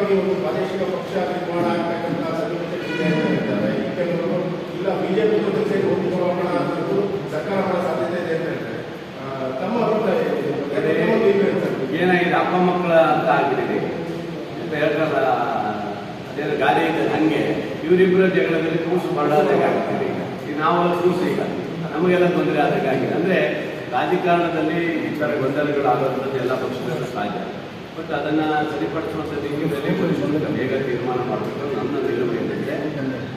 ಪರವಾಗಿ ಒಂದು ಪ್ರಾದೇಶಿಕ ಪಕ್ಷ ನಿರ್ಮಾಣ ಆಗ್ತಕ್ಕಂಥ ಸನ್ನಿವೇಶ ಇದೆ ಅಂತ ಹೇಳ್ತಾರೆ. ಈ ಕೆಲವರು ಇಲ್ಲ ಬಿಜೆಪಿ ಜೊತೆ ಸೇರಿ ಹೋಗೋಣ ಅನ್ನೋದು ಸರ್ಕಾರ ಮಾಡೋ ಸಾಧ್ಯತೆ ಇದೆ ಅಂತ ಹೇಳ್ತಾರೆ. ತಮ್ಮ ಅಭಿಪ್ರಾಯ ಏನಾಗಿದೆ, ಅಪ್ಪ ಮಕ್ಕಳ ಅಂತ ಆಗಿದ್ದೀವಿ ಅಂತ ಹೇಳ್ತಾರ. ಅದೇನು ಗಾಡಿ ಇದೆ ಹಂಗೆ ಇವರಿಬ್ಬರ ಜಗಳದಲ್ಲಿ ಕೂಸು ಮಾಡಾದಾಗ್ತೀವಿ. ಈಗ ನಾವು ಕೂಸು ಈಗ ನಮಗೆಲ್ಲ ತೊಂದರೆ ಆದಾಗಿದೆ. ಅಂದರೆ ರಾಜಕಾರಣದಲ್ಲಿ ಈ ಥರ ಗೊಂದಲಗಳು ಆಗೋದ್ರಲ್ಲಿ ಎಲ್ಲ ಪಕ್ಷಗಳು ಸಾಧ್ಯ. ಬಟ್ ಅದನ್ನು ಸರಿಪಡಿಸುವಂಥ ದಿಕ್ಕಿನಲ್ಲಿ ವರಿಷ್ಠರು ಬೇಗ ತೀರ್ಮಾನ ಮಾಡಬೇಕು. ನನ್ನ ನಿಲುವು ಏನಿದೆ,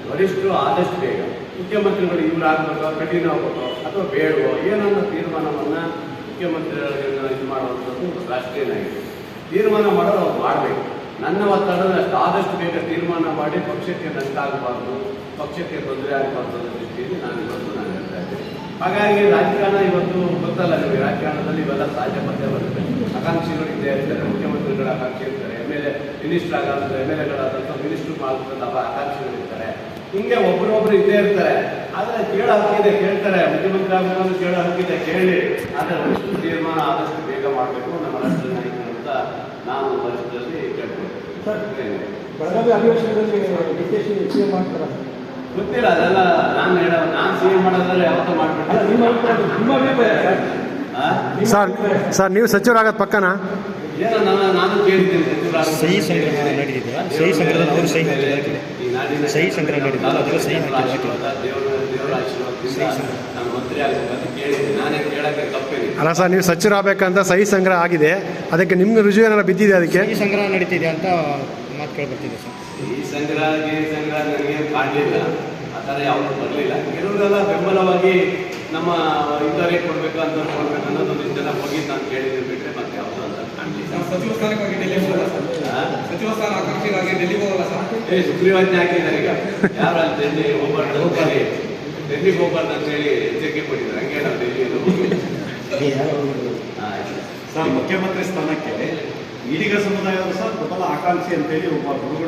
ವರಿಷ್ಠರು ಆದಷ್ಟು ಬೇಗ ಮುಖ್ಯಮಂತ್ರಿಗಳು ಇವ್ರು ಆಗಬೇಕು, ಕಠಿಣ ಹೋಗ್ಬೇಕು ಅಥವಾ ಬೇಡವೋ ಏನನ್ನ ತೀರ್ಮಾನವನ್ನು ಮುಖ್ಯಮಂತ್ರಿಗಳಿಗೆ ಇದು ಮಾಡುವಂಥದ್ದು ರಾಷ್ಟ್ರೀಯ ನಾಯಕರು ತೀರ್ಮಾನ ಮಾಡೋದು ಅವ್ರು ಮಾಡಬೇಕು. ನನ್ನ ಒತ್ತಡದ ಆದಷ್ಟು ಬೇಗ ತೀರ್ಮಾನ ಮಾಡಿ ಪಕ್ಷಕ್ಕೆ ನಂಟಾಗಬಾರ್ದು, ಪಕ್ಷಕ್ಕೆ ತೊಂದರೆ ಆಗಬಾರ್ದು ಅನ್ನೋ ದೃಷ್ಟಿಯಲ್ಲಿ ನಾನು ಹೇಳ್ತಾ ಇದ್ದೇನೆ. ಹಾಗಾಗಿ ರಾಜಕಾರಣ ಇವತ್ತು ಗೊತ್ತಲ್ಲ ನಿಮಗೆ, ರಾಜಕಾರಣದಲ್ಲಿ ಇವೆಲ್ಲ ಸಹಜ ಪದ್ಯ ಬರುತ್ತೆ. ಆಕಾಂಕ್ಷಿಗಳು ಇದ್ದೇ ಇರ್ತಾರೆ, ಮುಖ್ಯಮಂತ್ರಿಗಳ ಆಕಾಂಕ್ಷಿ ಇರ್ತಾರೆ, ಮಿನಿಸ್ಟರ್ ಆಗಾದಂಥ MLA ಮಿನಿಸ್ಟರ್ ಆಗುವಂಥ ಆಕಾಂಕ್ಷಿಗಳಿರ್ತಾರೆ. ಹಿಂಗೆ ಒಬ್ಬರೊಬ್ರು ಇದ್ದೇ ಇರ್ತಾರೆ. ಆದರೆ ಕೇಳೋ ಹಕ್ಕಿದೆ, ಕೇಳ್ತಾರೆ. ಮುಖ್ಯಮಂತ್ರಿ ಆಗಬೇಕು ಕೇಳೋ ಹಕ್ಕಿದೆ, ಕೇಳಿ. ಆದರೆ ವರಿಷ್ಠ ತೀರ್ಮಾನ ಆದಷ್ಟು ಬೇಗ ಮಾಡಬೇಕು ನಮ್ಮ ರಾಷ್ಟ್ರೀಯ ನಾಯಕರು ಅಂತ ನಾನು ವರಿಷ್ಠರಲ್ಲಿ ಕೇಳ್ಕೊಳ್ತೇನೆ. ಗೊತ್ತಿಲ್ಲ, ಅದೆಲ್ಲ ನಾನು CM ಮಾಡೋದ್ರೆ ಯಾವತ್ತೂ ಮಾಡ್ಬಿಟ್ಟು ಸರ್ ನೀವು ಸಚಿವರಾಗದ ಪಕ್ಕನ ಏನೋ ನಾನು ಕೇಳಿದ್ದೀನಿ ಸಹಿ ಸಂಗ್ರಹ ನಡೆದಿದೆ. ಸಹಿ ಸಂಗ್ರಹದಲ್ಲಿ ಅವರು ಸಹಿ ಹಾಕಿದ್ದಾರೆ. ಸಹಿ ಸಂಗ್ರಹ ನಡೆದಿದೆ, ಅದೆಲ್ಲ ಸಹಿ ದೇವರ ಆಶೀರ್ವಾದದಿಂದ ನಾನು ಮಂತ್ರಿ ಆಗಬೇಕಂತ ಕೇಳಿದ್ದೀನಿ. ನಾನೇ ಕೇಳಕ್ಕೆ ತಪ್ಪೇನೆ. ಅಲ್ಲ ಸರ್, ನೀವು ಸಚಿವರಾಗಬೇಕಂತ ಸಹಿ ಸಂಗ್ರಹ ಆಗಿದೆ, ಅದಕ್ಕೆ ನಿಮ್ಗೆ ರುಜು ಏನಾರ ಬಿದ್ದಿದೆ? ಅದಕ್ಕೆ ಸಹಿ ಸಂಗ್ರಹ ನಡೀತಿದೆ ಅಂತ ಮಾತು ಕೇಳ್ಬರ್ತಿದೆ ಸರ್. ಈ ಸಂಗ್ರಹ ನನಗೆ ಕಾಣಲಿಲ್ಲ, ಆ ಥರ ಯಾವುದು ಬರಲಿಲ್ಲ. ಕೆಲವರೆಲ್ಲ ಬೆಂಬಲವಾಗಿ ನಮ್ಮ ಇಂಥವರೇ ಕೊಡಬೇಕು ಅಂತ ಕೊಡ್ಬೇಕು ಅನ್ನೋದೊಂದು ಇಷ್ಟು ಜನ ಹೋಗಿ ನಾನು ಕೇಳಿದ್ರೆ ಬಿಟ್ಟರೆ ಮತ್ತೆ ಯಾವುದು ಅಂತ ಕಾಣಲಿಲ್ಲ. ಸಚಿವ ಸ್ಥಾನಕ್ಕಾಗಿ ಡೆಲ್ಲಿ ಹೋಗಲ್ಲ ಸರ್. ಸಚಿವ ಸ್ಥಾನ ಆಕಾಂಕ್ಷಿಗಾಗಿ ಡೆಲ್ಲಿಗೆ ಹೋಗಲ್ಲ ಸರ್. ಸುಗ್ರೀವಾಜ್ಞೆ ಹಾಕಿದ್ದಾರೆ. ಈಗ ಯಾರು ಅಲ್ಲಿ ಡೆಲ್ಲಿಗೆ ಹೋಗ್ಬಾರ್ದು ಅಂತೇಳಿ ಎಚ್ಚರಿಕೆ ಕೊಟ್ಟಿದ್ದಾರೆ. ಹಂಗೆ ನಾವು ಡೆಲ್ಲಿಯಲ್ಲಿ ಸರ್, ಮುಖ್ಯಮಂತ್ರಿ ಸ್ಥಾನಕ್ಕೆ ಈಡಿಗ ಸಮುದಾಯವರು ಸರ್ ಪ್ರಬಲ ಆಕಾಂಕ್ಷಿ ಅಂತೇಳಿ ಒಬ್ಬ ಪ್ರಮುಖ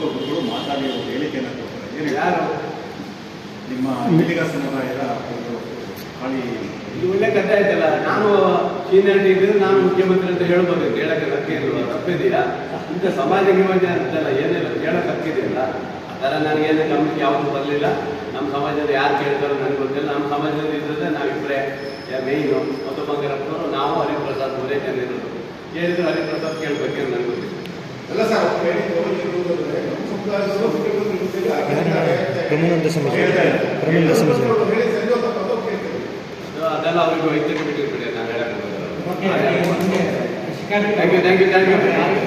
ಗುರುಗಳು ಮಾತಾಡಿ ಹೇಳಿಕೆಯನ್ನು ಕೊಡ್ತಾರೆ. ಯಾರು ನಿಮ್ಮ ಈಡಿಗ ಸಮುದಾಯದ ಹಾಳಿ ಇದು ಒಳ್ಳೆ ಕಥೆ ಆಯ್ತಲ್ಲ. ನಾನು ಸೀನಿಯರಿಟಿ ಇದ್ದರೆ ನಾನು ಮುಖ್ಯಮಂತ್ರಿ ಅಂತ ಹೇಳ್ಬೋದು, ಹೇಳಕ್ಕೆ ತಪ್ಪಿದೆಯಾ? ಇಂಥ ಸಮಾಜ ಗಿಮಾಜ ಅಂತಲ್ಲ, ಏನೆಲ್ಲ ಕೇಳಕ್ಕೆ ತಪ್ಪಿದೆಯಲ್ಲ. ಆ ಥರ ನನಗೇನು ಗಮನಕ್ಕೆ ಯಾವುದು ಬರಲಿಲ್ಲ. ನಮ್ಮ ಸಮಾಜದಲ್ಲಿ ಯಾರು ಕೇಳ್ತಾರೋ ನನಗೆ ಗೊತ್ತಿಲ್ಲ. ನಮ್ಮ ಸಮಾಜದಲ್ಲಿ ಇದ್ದರೆ ನಾವಿಬ್ಬರೇ ಮೇಯ್ನು. ಮತ್ತು ಬಂಗಾರಪ್ಪನವರು, ನಾವು ಹರಿಪ್ರಸಾದ್ ಮೂರೇ ಜನ ಇರೋದು. ಹೇಳಿದ್ರು ಹರಿಪ್ರಸಾದ್ ಕೇಳಬೇಕೇನು ನನಗೆ ಗೊತ್ತಿಲ್ಲ. ಅಲ್ಲ ಸರ್, ನಮ್ಮ ಸಮುದಾಯದವರು ಮುಖ್ಯಮಂತ್ರಿ ಪ್ರಮಾಣದ ಸಮಸ್ಯೆ ಅದೆಲ್ಲ ಅವರಿಗೂ ವೈದ್ಯರಿಗೆ ಬಿಟ್ಟಿರ್ಬಿಡಿ, ನಾನು ಹೇಳಕ್ಕೆ. Thank you.